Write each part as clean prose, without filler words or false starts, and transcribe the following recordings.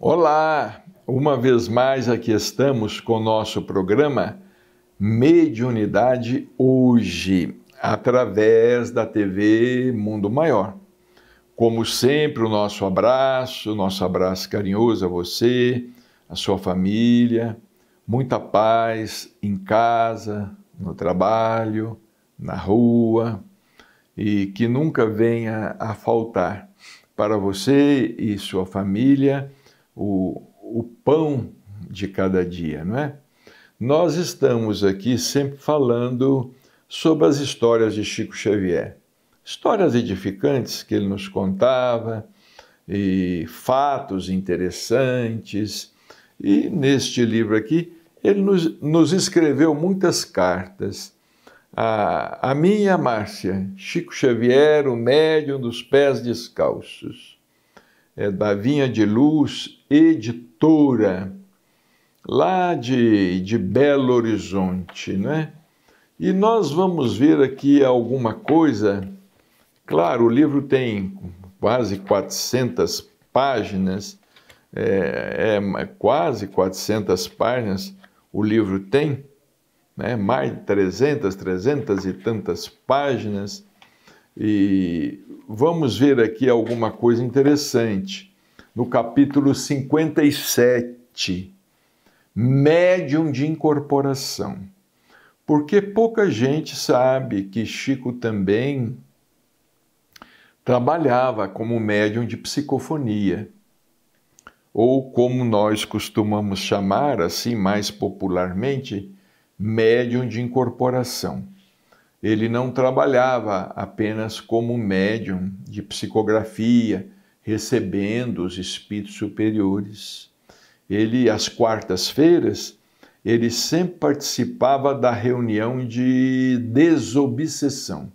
Olá! Uma vez mais aqui estamos com o nosso programa Mediunidade Hoje, através da TV Mundo Maior. Como sempre, o nosso abraço carinhoso a você, a sua família, muita paz em casa, no trabalho, na rua, e que nunca venha a faltar para você e sua família o pão de cada dia, não é? Nós estamos aqui sempre falando sobre as histórias de Chico Xavier. Histórias edificantes que ele nos contava, e fatos interessantes. E neste livro aqui, ele nos escreveu muitas cartas. A mim e a Márcia, Chico Xavier, o médium dos pés descalços. É da Vinha de Luz Editora, lá de Belo Horizonte, né? E nós vamos ver aqui alguma coisa. Claro, o livro tem quase 400 páginas, quase 400 páginas o livro tem, né? Mais de 300 e tantas páginas. E vamos ver aqui alguma coisa interessante. No capítulo 57, Médium de Incorporação. Porque pouca gente sabe que Chico também trabalhava como médium de psicofonia, ou como nós costumamos chamar, assim mais popularmente, médium de incorporação. Ele não trabalhava apenas como médium de psicografia, recebendo os espíritos superiores. Ele, às quartas-feiras, ele sempre participava da reunião de desobsessão.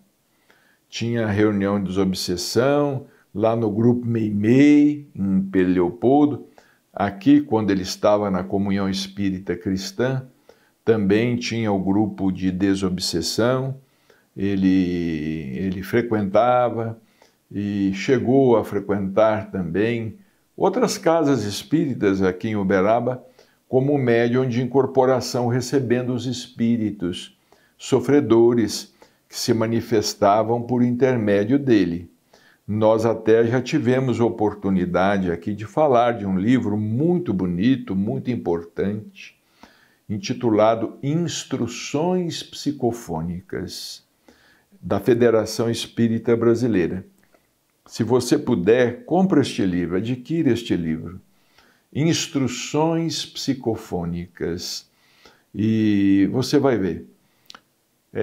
Tinha a reunião de desobsessão lá no grupo Meimei, em Pedro Leopoldo. Aqui, quando ele estava na Comunhão Espírita Cristã, também tinha o grupo de desobsessão. Ele frequentava e chegou a frequentar também outras casas espíritas aqui em Uberaba, como médium de incorporação, recebendo os espíritos sofredores que se manifestavam por intermédio dele. Nós até já tivemos oportunidade aqui de falar de um livro muito bonito, muito importante, intitulado Instruções Psicofônicas, da Federação Espírita Brasileira. Se você puder, compre este livro, adquira este livro. Instruções Psicofônicas. E você vai ver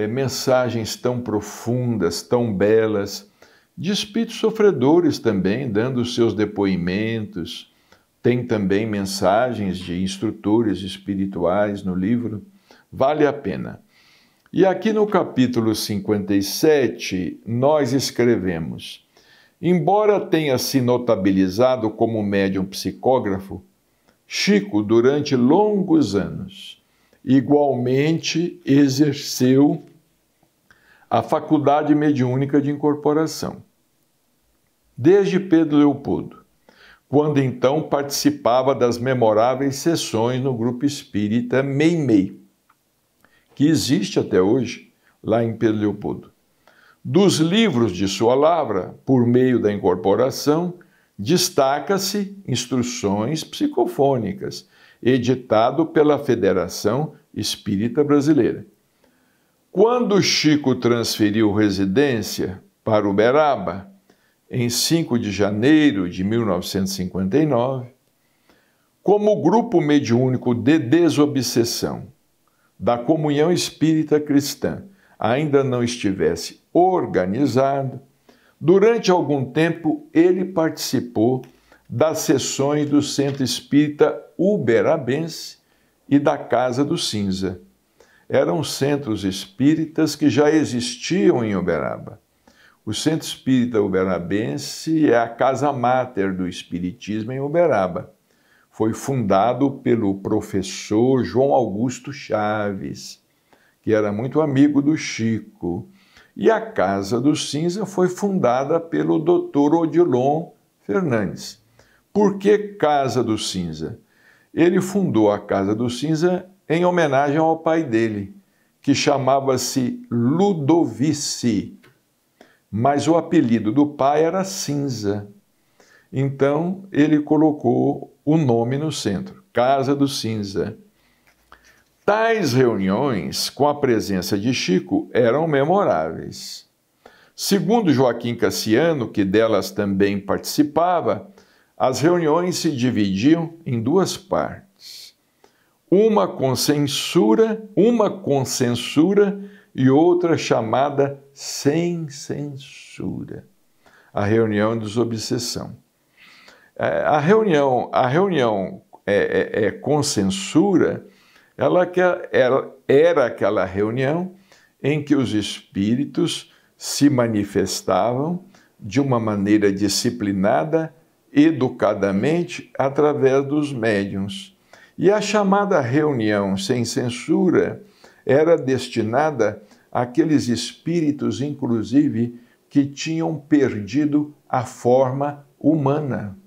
mensagens tão profundas, tão belas, de espíritos sofredores também, dando os seus depoimentos. Tem também mensagens de instrutores espirituais no livro. Vale a pena. E aqui no capítulo 57, nós escrevemos: embora tenha se notabilizado como médium psicógrafo, Chico, durante longos anos, igualmente exerceu a faculdade mediúnica de incorporação, desde Pedro Leopoldo, quando então participava das memoráveis sessões no grupo espírita Meimei, que existe até hoje, lá em Pedro Leopoldo. Dos livros de sua lavra, por meio da incorporação, destaca-se Instruções Psicofônicas, editado pela Federação Espírita Brasileira. Quando Chico transferiu residência para Uberaba, em 5 de janeiro de 1959, como grupo mediúnico de desobsessão da Comunhão Espírita Cristã ainda não estivesse organizado, durante algum tempo ele participou das sessões do Centro Espírita Uberabense e da Casa do Cinza. Eram centros espíritas que já existiam em Uberaba. O Centro Espírita Uberabense é a casa máter do Espiritismo em Uberaba. Foi fundado pelo professor João Augusto Chaves, que era muito amigo do Chico. E a Casa do Cinza foi fundada pelo Dr. Odilon Fernandes. Por que Casa do Cinza? Ele fundou a Casa do Cinza em homenagem ao pai dele, que chamava-se Ludovici, mas o apelido do pai era Cinza. Então, ele colocou o nome no centro, Casa do Cinza. Tais reuniões, com a presença de Chico, eram memoráveis. Segundo Joaquim Cassiano, que delas também participava, as reuniões se dividiam em duas partes. Uma com censura e outra chamada sem censura. A reunião de desobsessão. A reunião com censura, ela era aquela reunião em que os espíritos se manifestavam de uma maneira disciplinada, educadamente, através dos médiuns. E a chamada reunião sem censura era destinada àqueles espíritos, inclusive, que tinham perdido a forma humana.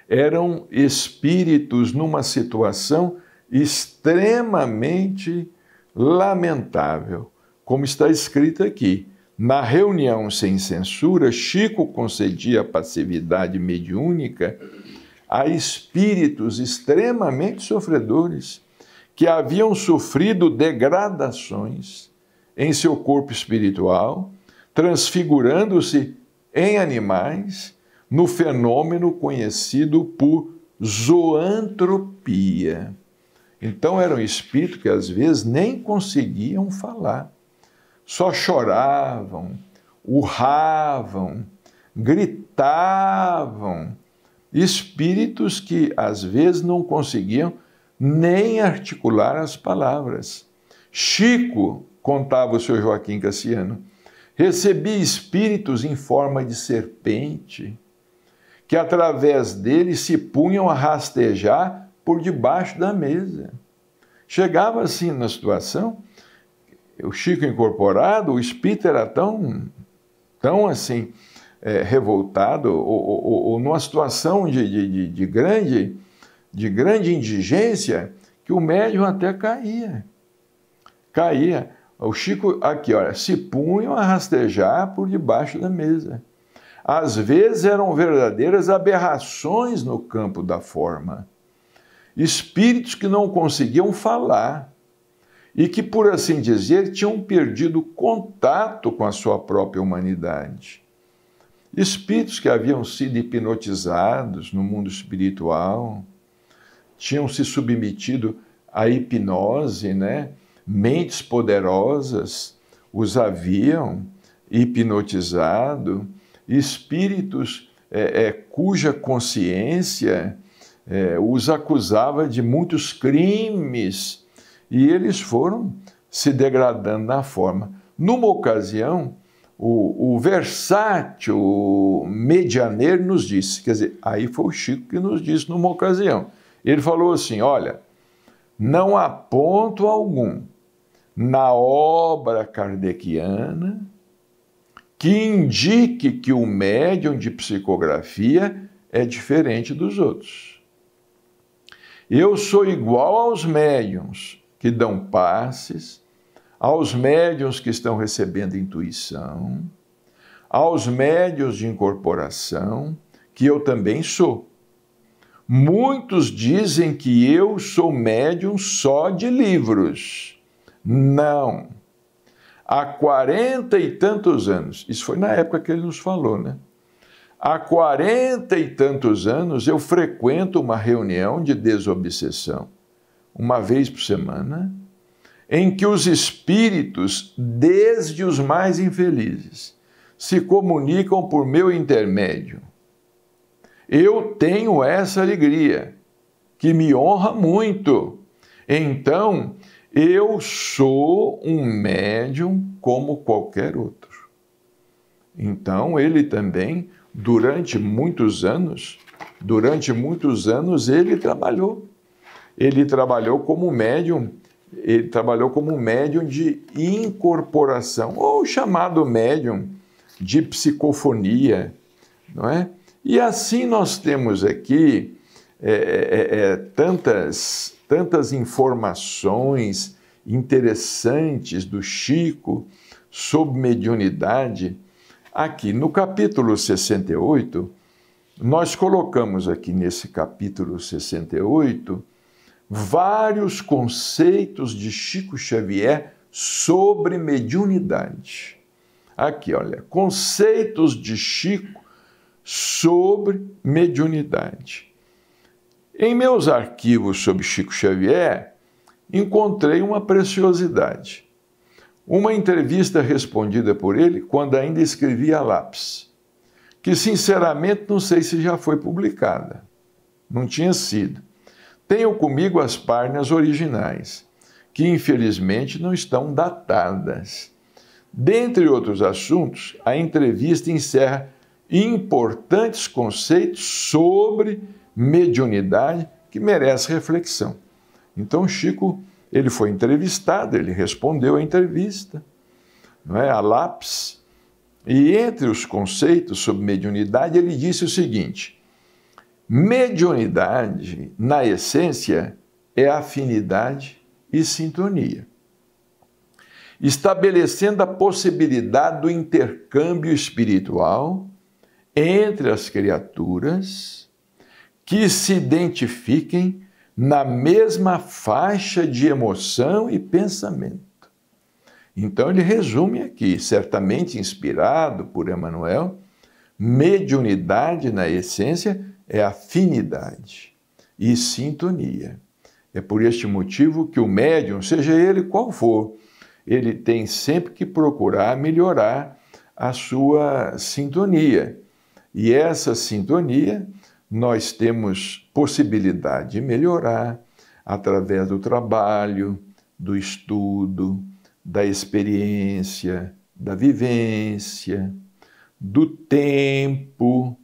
Eram espíritos numa situação extremamente lamentável, como está escrito aqui. Na reunião sem censura, Chico concedia passividade mediúnica a espíritos extremamente sofredores que haviam sofrido degradações em seu corpo espiritual, transfigurando-se em animais no fenômeno conhecido por zoantropia. Então eram espíritos que às vezes nem conseguiam falar, só choravam, urravam, gritavam. Espíritos que às vezes não conseguiam nem articular as palavras. Chico, contava o seu Joaquim Cassiano, recebia espíritos em forma de serpente, que através dele se punham a rastejar por debaixo da mesa. Chegava assim na situação, o Chico incorporado, o espírito era tão assim, revoltado, ou numa situação de grande indigência, que o médium até caía. O Chico, aqui, olha, se punham a rastejar por debaixo da mesa. Às vezes eram verdadeiras aberrações no campo da forma. Espíritos que não conseguiam falar e que, por assim dizer, tinham perdido contato com a sua própria humanidade. Espíritos que haviam sido hipnotizados no mundo espiritual, tinham se submetido à hipnose, né? Mentes poderosas os haviam hipnotizado, espíritos cuja consciência os acusava de muitos crimes, e eles foram se degradando na forma. Numa ocasião, o versátil Medianeiro nos disse, quer dizer, aí foi o Chico que nos disse numa ocasião, ele falou assim, olha, não há ponto algum na obra kardeciana que indique que o médium de psicografia é diferente dos outros. Eu sou igual aos médiuns que dão passes, aos médiuns que estão recebendo intuição, aos médiuns de incorporação, que eu também sou. Muitos dizem que eu sou médium só de livros. Não. Há 40 e tantos anos, isso foi na época que ele nos falou, né? Há 40 e tantos anos eu frequento uma reunião de desobsessão, uma vez por semana, em que os espíritos, desde os mais infelizes, se comunicam por meu intermédio. Eu tenho essa alegria, que me honra muito. Então, eu sou um médium como qualquer outro. Então, ele também, durante muitos anos, ele trabalhou. Ele trabalhou como médium de incorporação, ou chamado médium de psicofonia, não é? E assim nós temos aqui tantas informações interessantes do Chico sobre mediunidade. Aqui no capítulo 68, nós colocamos aqui nesse capítulo 68 vários conceitos de Chico Xavier sobre mediunidade. Aqui, olha, conceitos de Chico sobre mediunidade. Em meus arquivos sobre Chico Xavier, encontrei uma preciosidade. Uma entrevista respondida por ele quando ainda escrevia a lápis, que sinceramente não sei se já foi publicada. Não tinha sido. Tenho comigo as páginas originais, que infelizmente não estão datadas. Dentre outros assuntos, a entrevista encerra importantes conceitos sobre mediunidade que merece reflexão. Então, Chico, ele foi entrevistado, ele respondeu à entrevista, não é? A lápis, e entre os conceitos sobre mediunidade, ele disse o seguinte: mediunidade, na essência, é afinidade e sintonia, estabelecendo a possibilidade do intercâmbio espiritual entre as criaturas que se identifiquem na mesma faixa de emoção e pensamento. Então ele resume aqui, certamente inspirado por Emmanuel, mediunidade, na essência, é afinidade e sintonia. É por este motivo que o médium, seja ele qual for, ele tem sempre que procurar melhorar a sua sintonia. E essa sintonia nós temos possibilidade de melhorar através do trabalho, do estudo, da experiência, da vivência, do tempo,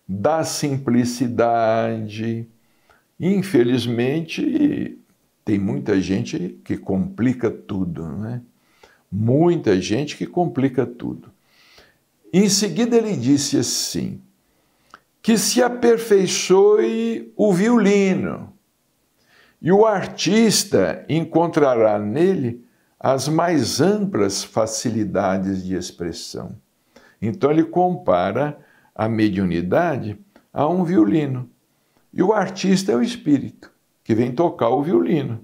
da simplicidade. Infelizmente, tem muita gente que complica tudo, né? Muita gente que complica tudo. Em seguida ele disse assim, que se aperfeiçoe o violino, e o artista encontrará nele as mais amplas facilidades de expressão. Então ele compara a mediunidade a um violino, e o artista é o espírito, que vem tocar o violino.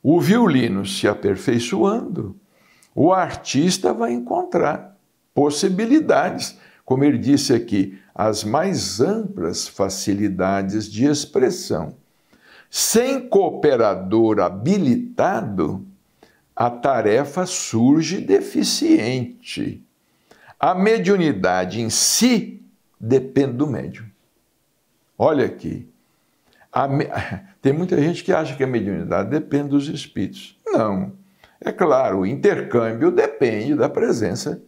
O violino se aperfeiçoando, o artista vai encontrar possibilidades, como ele disse aqui, as mais amplas facilidades de expressão. Sem cooperador habilitado, a tarefa surge deficiente. A mediunidade em si depende do médium. Olha aqui, tem muita gente que acha que a mediunidade depende dos espíritos. Não, é claro, o intercâmbio depende da presença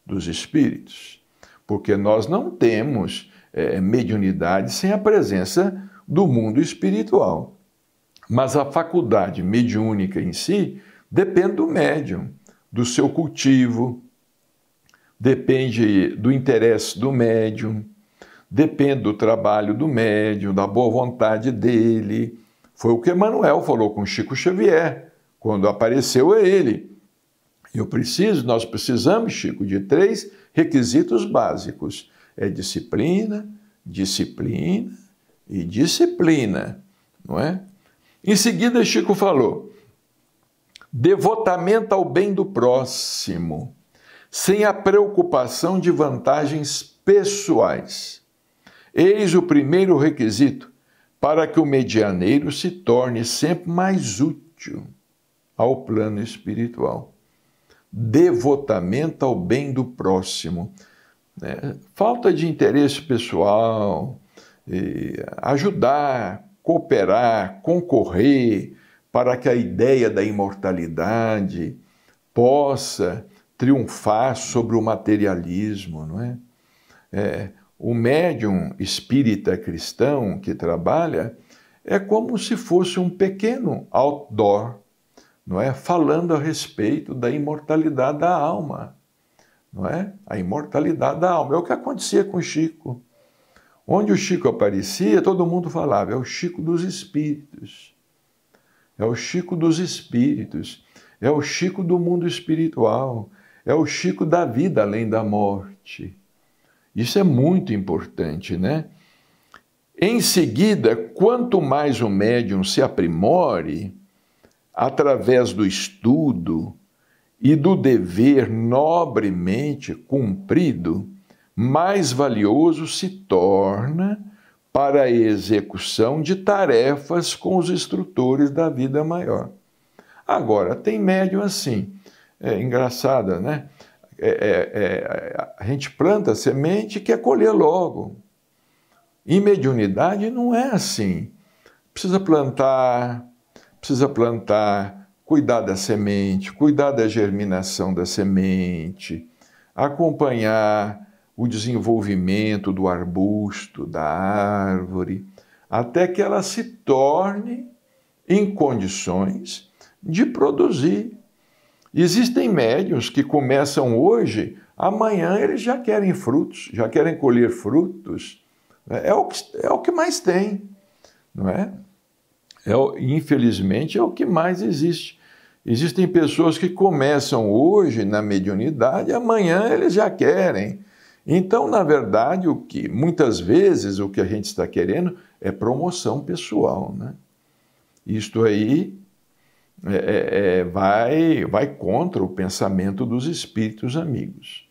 dos espíritos, porque nós não temos mediunidade sem a presença do mundo espiritual. Mas a faculdade mediúnica em si depende do médium, do seu cultivo, depende do interesse do médium, depende do trabalho do médium, da boa vontade dele. Foi o que Emmanuel falou com Chico Xavier, quando apareceu a ele. Nós precisamos, Chico, de 3 requisitos básicos. É disciplina, disciplina e disciplina, não é? Em seguida, Chico falou, devotamento ao bem do próximo, sem a preocupação de vantagens pessoais. Eis o primeiro requisito para que o medianeiro se torne sempre mais útil ao plano espiritual. Devotamento ao bem do próximo. né? Falta de interesse pessoal, ajudar, cooperar, concorrer para que a ideia da imortalidade possa triunfar sobre o materialismo, não é? O médium espírita cristão que trabalha é como se fosse um pequeno outdoor, não é? Falando a respeito da imortalidade da alma, não é? A imortalidade da alma. É o que acontecia com o Chico. Onde o Chico aparecia, todo mundo falava, é o Chico dos Espíritos. É o Chico dos Espíritos. É o Chico do mundo espiritual. É o Chico da vida além da morte. Isso é muito importante, né? Em seguida, quanto mais o médium se aprimore, através do estudo e do dever nobremente cumprido, mais valioso se torna para a execução de tarefas com os instrutores da vida maior. Agora, tem médium assim, engraçada, né? A gente planta a semente e quer colher logo. Em mediunidade não é assim. Precisa plantar, cuidar da semente, cuidar da germinação da semente, acompanhar o desenvolvimento do arbusto, da árvore, até que ela se torne em condições de produzir. Existem médiuns que começam hoje, amanhã eles já querem frutos, já querem colher frutos. É o que mais tem, não é? Infelizmente, é o que mais existe. Existem pessoas que começam hoje na mediunidade, amanhã eles já querem. Então, na verdade, muitas vezes o que a gente está querendo é promoção pessoal, né? Isto aí vai contra o pensamento dos espíritos amigos.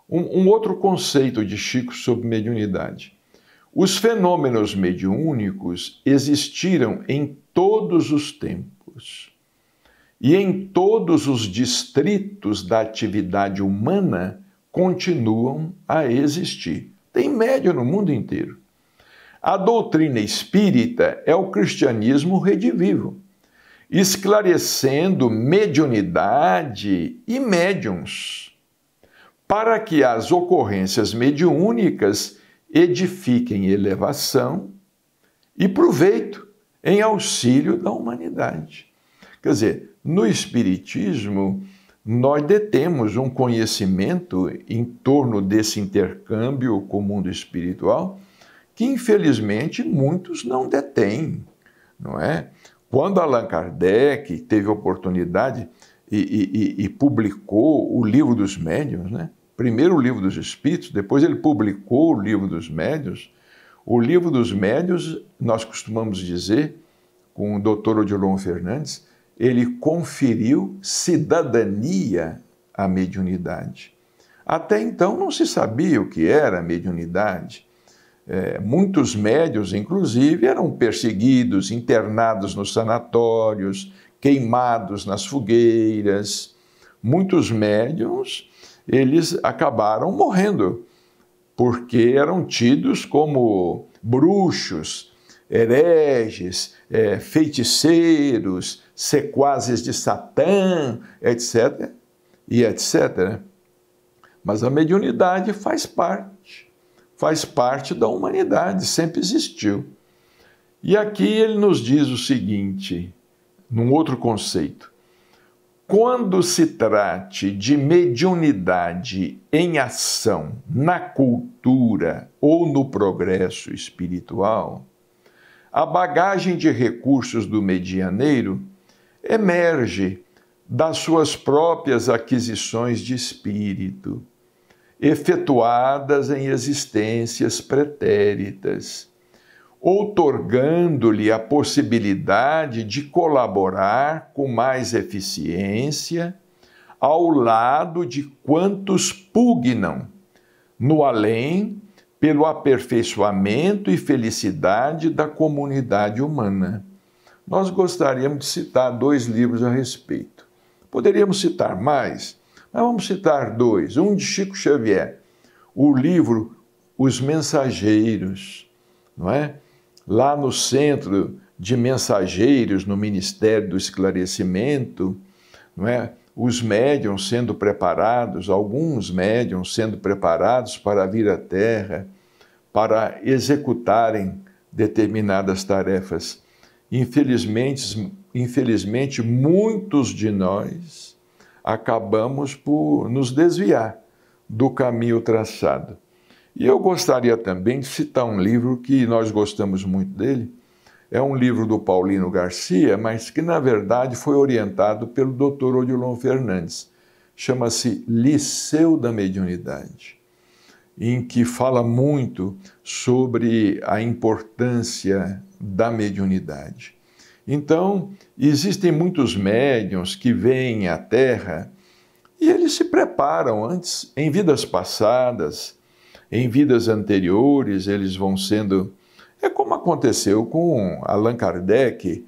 Um outro conceito de Chico sobre mediunidade. Os fenômenos mediúnicos existiram em todos os tempos e em todos os distritos da atividade humana continuam a existir. Tem médium no mundo inteiro. A doutrina espírita é o cristianismo redivivo, esclarecendo mediunidade e médiuns, para que as ocorrências mediúnicas edifiquem elevação e proveito em auxílio da humanidade. Quer dizer, no Espiritismo, nós detemos um conhecimento em torno desse intercâmbio com o mundo espiritual que, infelizmente, muitos não detêm, não é? Quando Allan Kardec teve a oportunidade e publicou o Livro dos Médiuns, né? Primeiro o Livro dos Espíritos, depois ele publicou o Livro dos Médiuns. O Livro dos Médiuns, nós costumamos dizer, com o Dr. Odilon Fernandes, ele conferiu cidadania à mediunidade. Até então não se sabia o que era mediunidade. Muitos médiuns, inclusive, eram perseguidos, internados nos sanatórios, queimados nas fogueiras. Muitos médiuns, eles acabaram morrendo, porque eram tidos como bruxos, hereges, feiticeiros, sequazes de Satã, etc. e etc. Mas a mediunidade faz parte da humanidade, sempre existiu. E aqui ele nos diz o seguinte, num outro conceito. Quando se trate de mediunidade em ação na cultura ou no progresso espiritual, a bagagem de recursos do medianeiro emerge das suas próprias aquisições de espírito, efetuadas em existências pretéritas, outorgando-lhe a possibilidade de colaborar com mais eficiência ao lado de quantos pugnam no além pelo aperfeiçoamento e felicidade da comunidade humana. Nós gostaríamos de citar 2 livros a respeito. Poderíamos citar mais, mas vamos citar 2. Um de Chico Xavier, o livro Os Mensageiros, não é? Lá no Centro de Mensageiros, no Ministério do Esclarecimento, não é? Os médiuns sendo preparados, alguns médiuns sendo preparados para vir à Terra, para executarem determinadas tarefas. Infelizmente, muitos de nós acabamos por nos desviar do caminho traçado. E eu gostaria também de citar um livro que nós gostamos muito dele. É um livro do Paulino Garcia, mas que, na verdade, foi orientado pelo Dr. Odilon Fernandes. Chama-se Liceu da Mediunidade, em que fala muito sobre a importância da mediunidade. Então, existem muitos médiuns que vêm à Terra e eles se preparam antes, em vidas passadas, em vidas anteriores, eles vão sendo... É como aconteceu com Allan Kardec,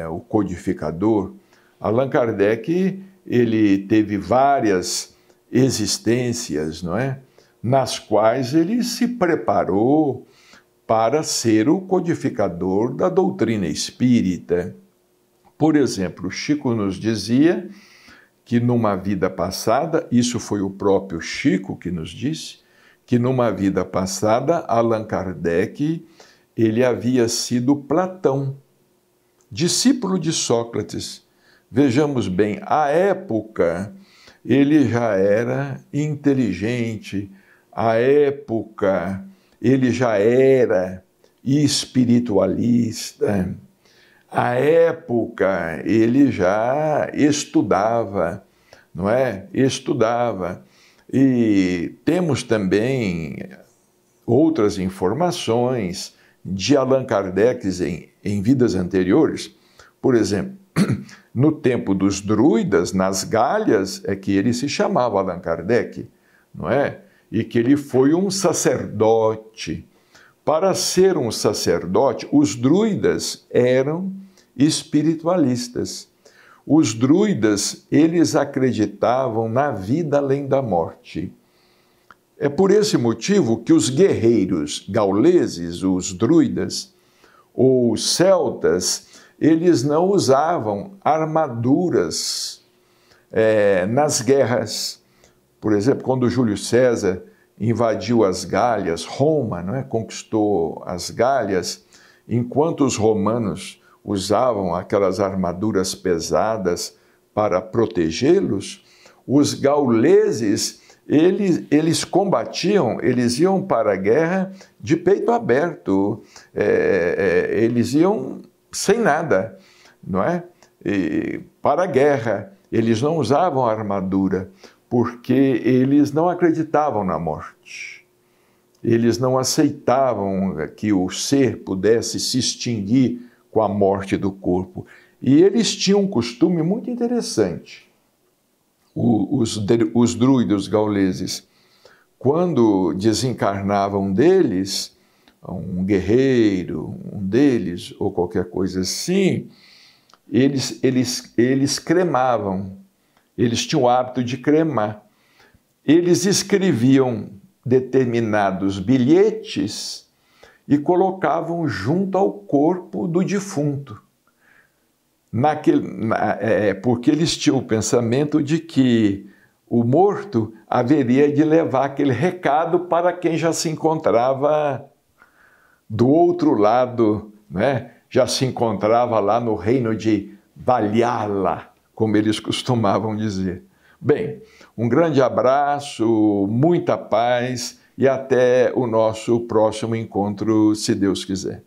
o codificador. Allan Kardec, ele teve várias existências, não é? Nas quais ele se preparou para ser o codificador da doutrina espírita. Por exemplo, Chico nos dizia que numa vida passada, isso foi o próprio Chico que nos disse, que numa vida passada, Allan Kardec, ele havia sido Platão, discípulo de Sócrates. Vejamos bem, à época, ele já era inteligente, à época, ele já era espiritualista, à época, ele já estudava, não é? Estudava. E temos também outras informações de Allan Kardec em vidas anteriores. Por exemplo, no tempo dos druidas, nas Galhas, é que ele se chamava Allan Kardec, não é? E que ele foi um sacerdote. Para ser um sacerdote, os druidas eram espiritualistas. Os druidas, eles acreditavam na vida além da morte. É por esse motivo que os guerreiros gauleses, os druidas, ou os celtas, eles não usavam armaduras nas guerras. Por exemplo, quando Júlio César invadiu as Galhas, Roma, não é? Conquistou as Galhas, enquanto os romanos usavam aquelas armaduras pesadas para protegê-los, os gauleses, eles combatiam, eles iam para a guerra de peito aberto, eles iam sem nada, não é? Para a guerra, eles não usavam armadura, porque eles não acreditavam na morte. Eles não aceitavam que o ser pudesse se extinguir com a morte do corpo. E eles tinham um costume muito interessante. Os druidos gauleses, quando desencarnavam um deles, um guerreiro, um deles, ou qualquer coisa assim, eles cremavam. Eles tinham o hábito de cremar. Eles escreviam determinados bilhetes e colocavam junto ao corpo do defunto. Porque eles tinham o pensamento de que o morto haveria de levar aquele recado para quem já se encontrava do outro lado, né? Já se encontrava lá no reino de Valhalla, como eles costumavam dizer. Bem, um grande abraço, muita paz e até o nosso próximo encontro, se Deus quiser.